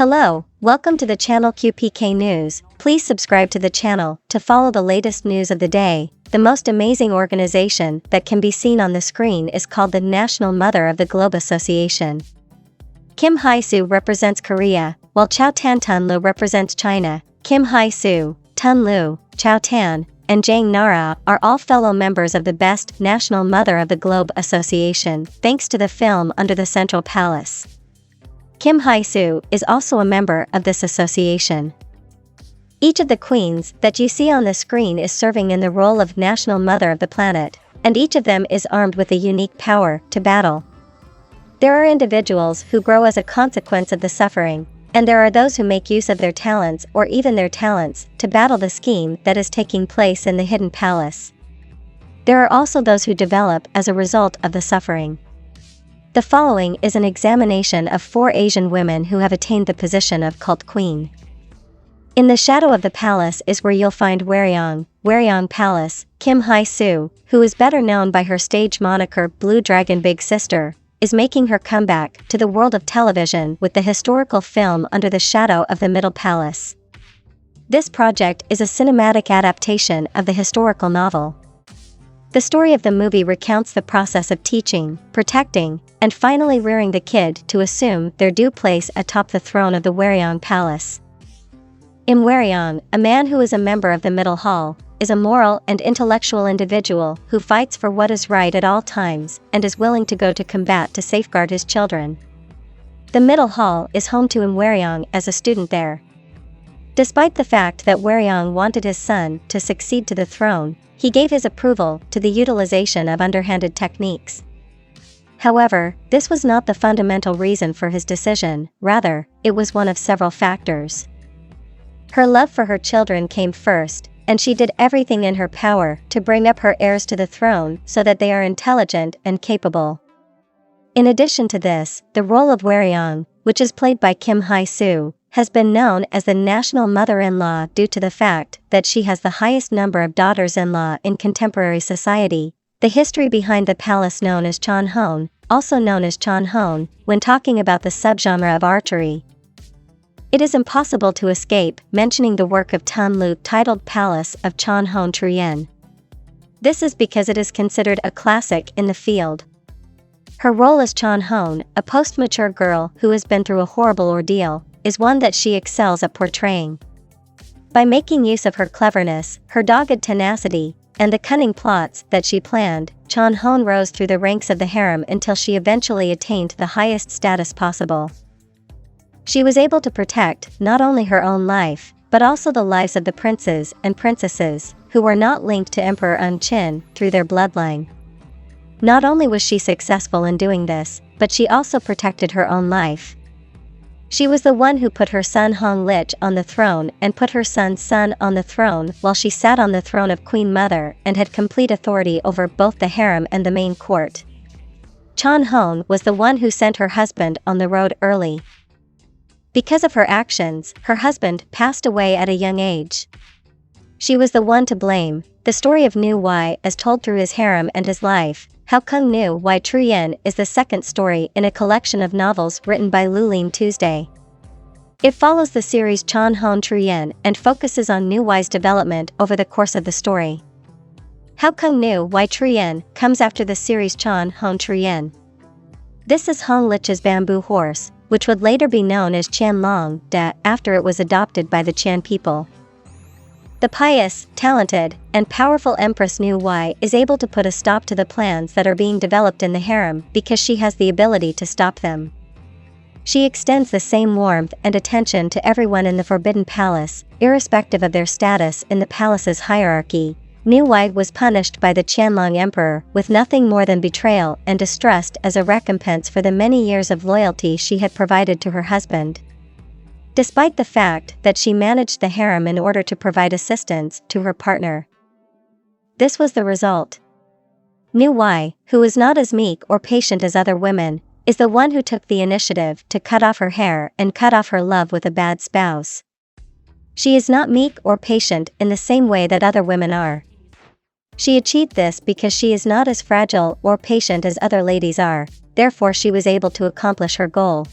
Hello, welcome to the channel QPK News. Please subscribe to the channel to follow the latest news of the day. The most amazing organization that can be seen on the screen is called the National Mother of the Globe Association. Kim Hye Soo represents Korea, while Chao Tan Lu represents China. Kim Hye Soo, Tun Lu, Chao Tan, and Jang Nara are all fellow members of the best National Mother of the Globe Association, thanks to the film Under the Central Palace. Kim Hye Soo is also a member of this association. Each of the queens that you see on the screen is serving in the role of National Mother of the planet, and each of them is armed with a unique power to battle. There are individuals who grow as a consequence of the suffering, and there are those who make use of their talents or even their talents to battle the scheme that is taking place in the hidden palace. There are also those who develop as a result of the suffering. The following is an examination of 4 Asian women who have attained the position of cult queen. In the shadow of the palace is where you'll find Waryeong Palace. Kim Hye Soo, who is better known by her stage moniker Blue Dragon Big Sister, is making her comeback to the world of television with the historical film Under the Shadow of the Middle Palace. This project is a cinematic adaptation of the historical novel. The story of the movie recounts the process of teaching, protecting, and finally rearing the kid to assume their due place atop the throne of the Waryeong Palace. In Waryeong, a man who is a member of the Middle Hall is a moral and intellectual individual who fights for what is right at all times and is willing to go to combat to safeguard his children. The Middle Hall is home to Im Waryeong as a student there. Despite the fact that Waryeong wanted his son to succeed to the throne, he gave his approval to the utilization of underhanded techniques. However, this was not the fundamental reason for his decision, rather, it was one of several factors. Her love for her children came first, and she did everything in her power to bring up her heirs to the throne so that they are intelligent and capable. In addition to this, the role of Waryeong, which is played by Kim Hye Soo, has been known as the national mother-in-law due to the fact that she has the highest number of daughters-in-law in contemporary society. The history behind the palace known as Chonhon, also known as Chonhon, when talking about the subgenre of archery. It is impossible to escape mentioning the work of Tun Lu titled Palace of Chonhon Truyen. This is because it is considered a classic in the field. Her role as Chonhon, a post-mature girl who has been through a horrible ordeal, is one that she excels at portraying. By making use of her cleverness, her dogged tenacity, and the cunning plots that she planned, Chonhon rose through the ranks of the harem until she eventually attained the highest status possible. She was able to protect not only her own life, but also the lives of the princes and princesses, who were not linked to Emperor Chin through their bloodline. Not only was she successful in doing this, but she also protected her own life. She was the one who put her son Hong Lich on the throne and put her son's son on the throne while she sat on the throne of Queen Mother and had complete authority over both the harem and the main court. Chonhon was the one who sent her husband on the road early. Because of her actions, her husband passed away at a young age. She was the one to blame. The story of Nu Wai as told through his harem and his life. How Kung Nu Wai Truyen is the second story in a collection of novels written by Lulin Tuesday. It follows the series Chonhon Truyen and focuses on Nu Wai's development over the course of the story. How Kung Nu Wai Truyen comes after the series Chonhon Truyen. This is Hong Lich's bamboo horse, which would later be known as Qian Long Da after it was adopted by the Qian people. The pious, talented, and powerful Empress Nu Wai is able to put a stop to the plans that are being developed in the harem because she has the ability to stop them. She extends the same warmth and attention to everyone in the Forbidden Palace, irrespective of their status in the palace's hierarchy. Nu Wai was punished by the Qianlong Emperor with nothing more than betrayal and distrust as a recompense for the many years of loyalty she had provided to her husband. Despite the fact that she managed the harem in order to provide assistance to her partner. This was the result. Nu Wai, who is not as meek or patient as other women, is the one who took the initiative to cut off her hair and cut off her love with a bad spouse. She is not meek or patient in the same way that other women are. She achieved this because she is not as fragile or patient as other ladies are, therefore she was able to accomplish her goal.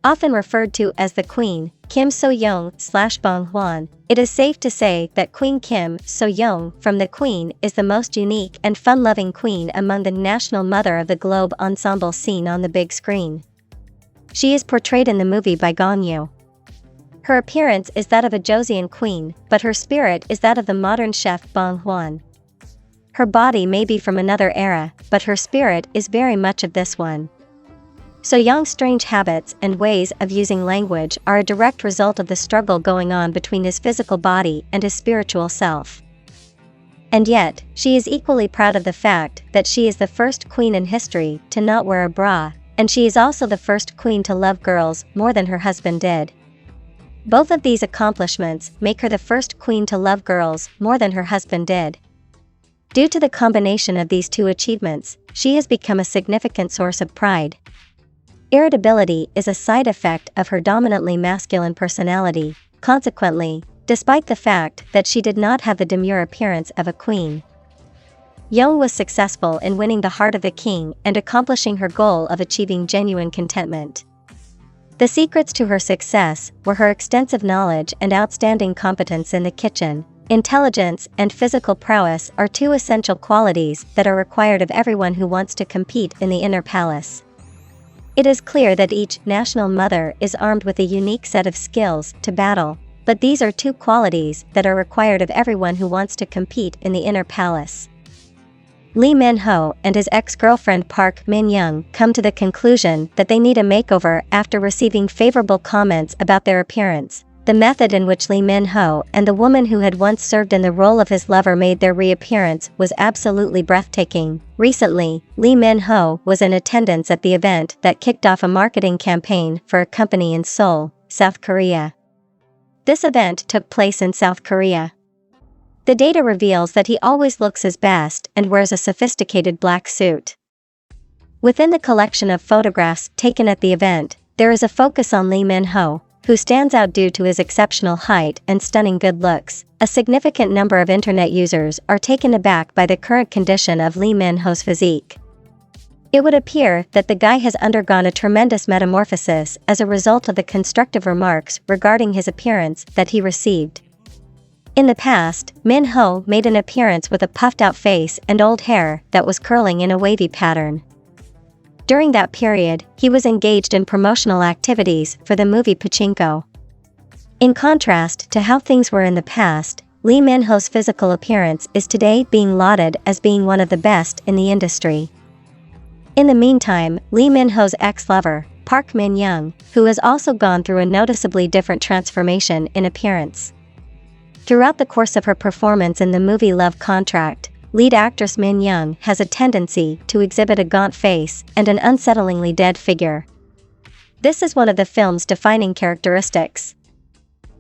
Often referred to as the Queen, Kim So-young/Bong Hwan, it is safe to say that Queen Kim So-young from The Queen is the most unique and fun-loving queen among the national mother of the globe ensemble seen on the big screen. She is portrayed in the movie by Gong Yoo. Her appearance is that of a Joseon queen, but her spirit is that of the modern chef Bong Hwan. Her body may be from another era, but her spirit is very much of this one. So-young's strange habits and ways of using language are a direct result of the struggle going on between his physical body and his spiritual self. And yet, she is equally proud of the fact that she is the first queen in history to not wear a bra, and she is also the first queen to love girls more than her husband did. Both of these accomplishments make her the first queen to love girls more than her husband did. Due to the combination of these two achievements, she has become a significant source of pride. Irritability is a side effect of her dominantly masculine personality. Consequently, despite the fact that she did not have the demure appearance of a queen, Young was successful in winning the heart of the king and accomplishing her goal of achieving genuine contentment. The secrets to her success were her extensive knowledge and outstanding competence in the kitchen. Intelligence and physical prowess are two essential qualities that are required of everyone who wants to compete in the inner palace. It is clear that each national mother is armed with a unique set of skills to battle, but these are two qualities that are required of everyone who wants to compete in the inner palace. Lee Min-ho and his ex-girlfriend Park Min-young come to the conclusion that they need a makeover after receiving favorable comments about their appearance. The method in which Lee Min-ho and the woman who had once served in the role of his lover made their reappearance was absolutely breathtaking. Recently, Lee Min-ho was in attendance at the event that kicked off a marketing campaign for a company in Seoul, South Korea. This event took place in South Korea. The data reveals that he always looks his best and wears a sophisticated black suit. Within the collection of photographs taken at the event, there is a focus on Lee Min-ho, who stands out due to his exceptional height and stunning good looks. A significant number of internet users are taken aback by the current condition of Lee Min-ho's physique. It would appear that the guy has undergone a tremendous metamorphosis as a result of the constructive remarks regarding his appearance that he received. In the past, Min-ho made an appearance with a puffed-out face and old hair that was curling in a wavy pattern. During that period, he was engaged in promotional activities for the movie Pachinko. In contrast to how things were in the past, Lee Min-ho's physical appearance is today being lauded as being one of the best in the industry. In the meantime, Lee Min-ho's ex-lover, Park Min-young, who has also gone through a noticeably different transformation in appearance. Throughout the course of her performance in the movie Love Contract, lead actress Min-young has a tendency to exhibit a gaunt face and an unsettlingly dead figure. This is one of the film's defining characteristics.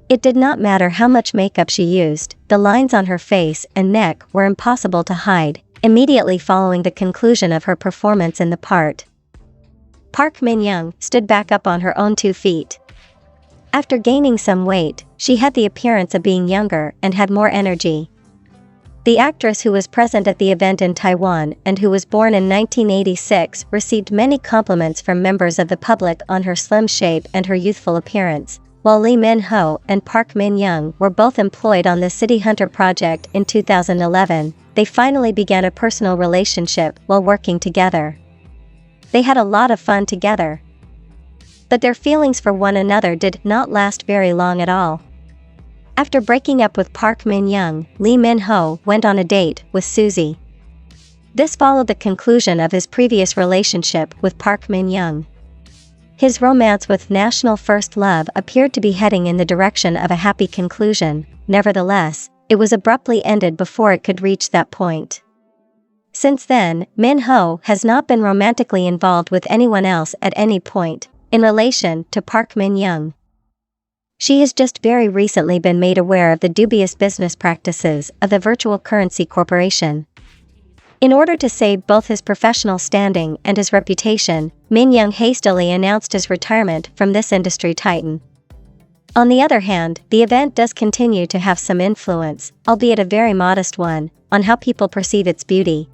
It did not matter how much makeup she used, the lines on her face and neck were impossible to hide, immediately following the conclusion of her performance in the part. Park Min-young stood back up on her own 2 feet. After gaining some weight, she had the appearance of being younger and had more energy. The actress who was present at the event in Taiwan and who was born in 1986 received many compliments from members of the public on her slim shape and her youthful appearance. While Lee Min-ho and Park Min-young were both employed on the City Hunter project in 2011, they finally began a personal relationship while working together. They had a lot of fun together. But their feelings for one another did not last very long at all. After breaking up with Park Min-young, Lee Min-ho went on a date with Suzy. This followed the conclusion of his previous relationship with Park Min-young. His romance with national first love appeared to be heading in the direction of a happy conclusion. Nevertheless, it was abruptly ended before it could reach that point. Since then, Min-ho has not been romantically involved with anyone else at any point in relation to Park Min-young. She has just very recently been made aware of the dubious business practices of the virtual currency corporation. In order to save both his professional standing and his reputation, Min-young hastily announced his retirement from this industry titan. On the other hand, the event does continue to have some influence, albeit a very modest one, on how people perceive its beauty.